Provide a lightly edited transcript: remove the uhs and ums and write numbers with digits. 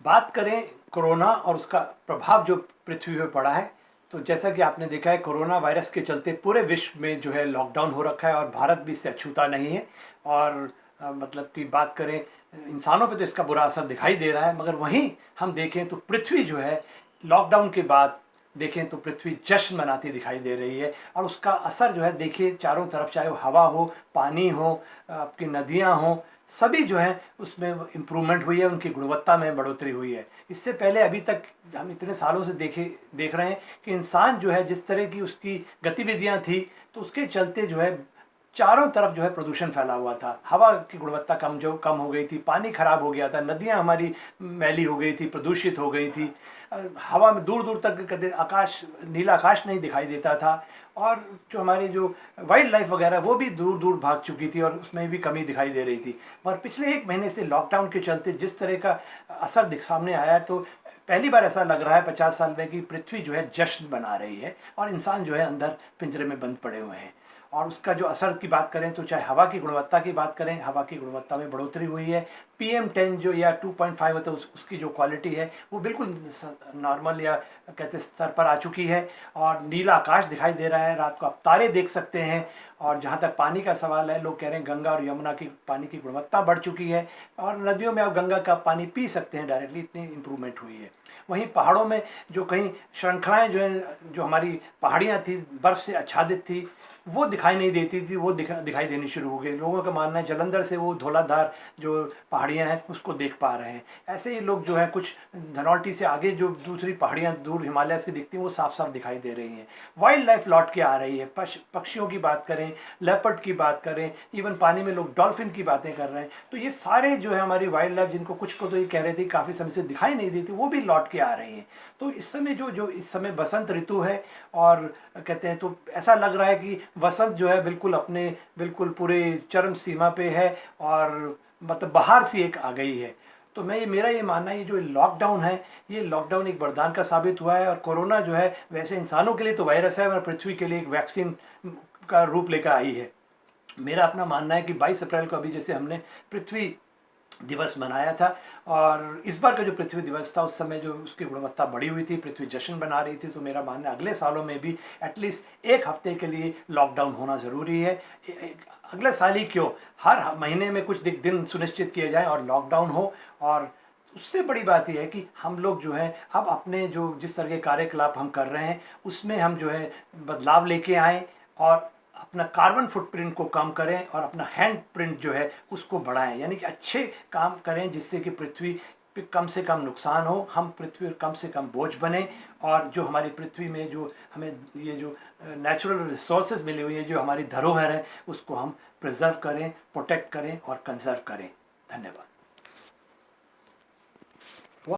बात करें कोरोना और उसका प्रभाव जो पृथ्वी पर पड़ा है, तो जैसा कि आपने देखा है कोरोना वायरस के चलते पूरे विश्व में जो है लॉकडाउन हो रखा है और भारत भी इससे अछूता नहीं है। और मतलब की बात करें इंसानों पे तो इसका बुरा असर दिखाई दे रहा है, मगर वहीं हम देखें तो पृथ्वी जो है लॉकडाउन के बाद देखें तो पृथ्वी जश्न मनाती दिखाई दे रही है। और उसका असर जो है देखिए चारों तरफ, चाहे वो हवा हो, पानी हो, आपकी नदियाँ हों, सभी जो है उसमें इम्प्रूवमेंट हुई है, उनकी गुणवत्ता में बढ़ोतरी हुई है। इससे पहले अभी तक हम इतने सालों से देख रहे हैं कि इंसान जो है जिस तरह की उसकी गतिविधियां थी, तो उसके चलते जो है चारों तरफ जो है प्रदूषण फैला हुआ था। हवा की गुणवत्ता कम हो गई थी, पानी खराब हो गया था, नदियां हमारी मैली हो गई थी, प्रदूषित हो गई थी। हवा में दूर दूर तक कदे आकाश, नीला आकाश नहीं दिखाई देता था। और जो हमारी जो वाइल्ड लाइफ वगैरह वो भी दूर दूर भाग चुकी थी और उसमें भी कमी दिखाई दे रही थी। और पिछले 1 महीने से लॉकडाउन के चलते जिस तरह का असर सामने आया है, तो पहली बार ऐसा लग रहा है 50 साल में कि पृथ्वी जो है जश्न मना रही है और इंसान जो है अंदर पिंजरे में बंद पड़े हुए हैं। और उसका जो असर की बात करें तो चाहे हवा की गुणवत्ता की बात करें, हवा की गुणवत्ता में बढ़ोतरी हुई है। PM10 जो या 2.5 होता है उसकी जो क्वालिटी है वो बिल्कुल नॉर्मल या कहते स्तर पर आ चुकी है। और नीला आकाश दिखाई दे रहा है, रात को आप तारे देख सकते हैं। और जहाँ तक पानी का सवाल है, लोग कह रहे हैं गंगा और यमुना की पानी की गुणवत्ता बढ़ चुकी है और नदियों में आप गंगा का पानी पी सकते हैं डायरेक्टली, इतनी इम्प्रूवमेंट हुई है। वहीं पहाड़ों में जो कहीं श्रृंखलाएं जो हैं, जो हमारी पहाड़ियाँ थी बर्फ़ से आच्छादित थी, वो दिखाई नहीं देती थी, वो दिखाई देनी शुरू हो गई। लोगों का मानना है जलंधर से वो धौलाधार जो पहाड़ियाँ हैं उसको देख पा रहे हैं। ऐसे ही लोग जो है कुछ धनौल्टी से आगे जो दूसरी पहाड़ियाँ दूर हिमालय से दिखती हैं वो साफ साफ दिखाई दे रही हैं। वाइल्ड लाइफ लौट के आ रही है। पक्षियों की बात करें, लेपर्ड की बात करें, इवन पानी में लोग डॉल्फिन की बातें कर रहे हैं। तो ये सारे जो है हमारी वाइल्ड लाइफ, जिनको कुछ को तो ये कह रहे थे काफ़ी समय से दिखाई नहीं देती, वो भी लौट के आ रही हैं। तो इस समय जो इस समय बसंत ऋतु है और कहते हैं तो ऐसा लग रहा है कि वसंत जो है बिल्कुल पूरे चरम सीमा पे है और मतलब बाहर सी एक आ गई है। तो मेरा ये मानना है ये जो लॉकडाउन है, ये लॉकडाउन एक वरदान का साबित हुआ है। और कोरोना जो है वैसे इंसानों के लिए तो वायरस है, और पृथ्वी के लिए एक वैक्सीन का रूप लेकर आई है। मेरा अपना मानना है कि 22 अप्रैल को अभी जैसे हमने पृथ्वी दिवस मनाया था, और इस बार का जो पृथ्वी दिवस था उस समय जो उसकी गुणवत्ता बढ़ी हुई थी, पृथ्वी जश्न बना रही थी। तो मेरा मानना है अगले सालों में भी एटलीस्ट 1 हफ्ते के लिए लॉकडाउन होना ज़रूरी है। अगले साल ही क्यों, हर महीने में कुछ दिन सुनिश्चित किए जाएं और लॉकडाउन हो। और उससे बड़ी बात यह है कि हम लोग जो है अब अपने जो जिस तरह के कार्यकलाप हम कर रहे हैं उसमें हम जो है बदलाव लेके आएँ और अपना कार्बन फुटप्रिंट को कम करें और अपना हैंड प्रिंट जो है उसको बढ़ाएं। यानी कि अच्छे काम करें जिससे कि पृथ्वी पे कम से कम नुकसान हो, हम पृथ्वी पर कम से कम बोझ बने। और जो हमारी पृथ्वी में जो हमें ये जो नेचुरल रिसोर्सेज मिली हुई है, जो हमारी धरोहर है, उसको हम प्रिजर्व करें, प्रोटेक्ट करें और कंजर्व करें। धन्यवाद।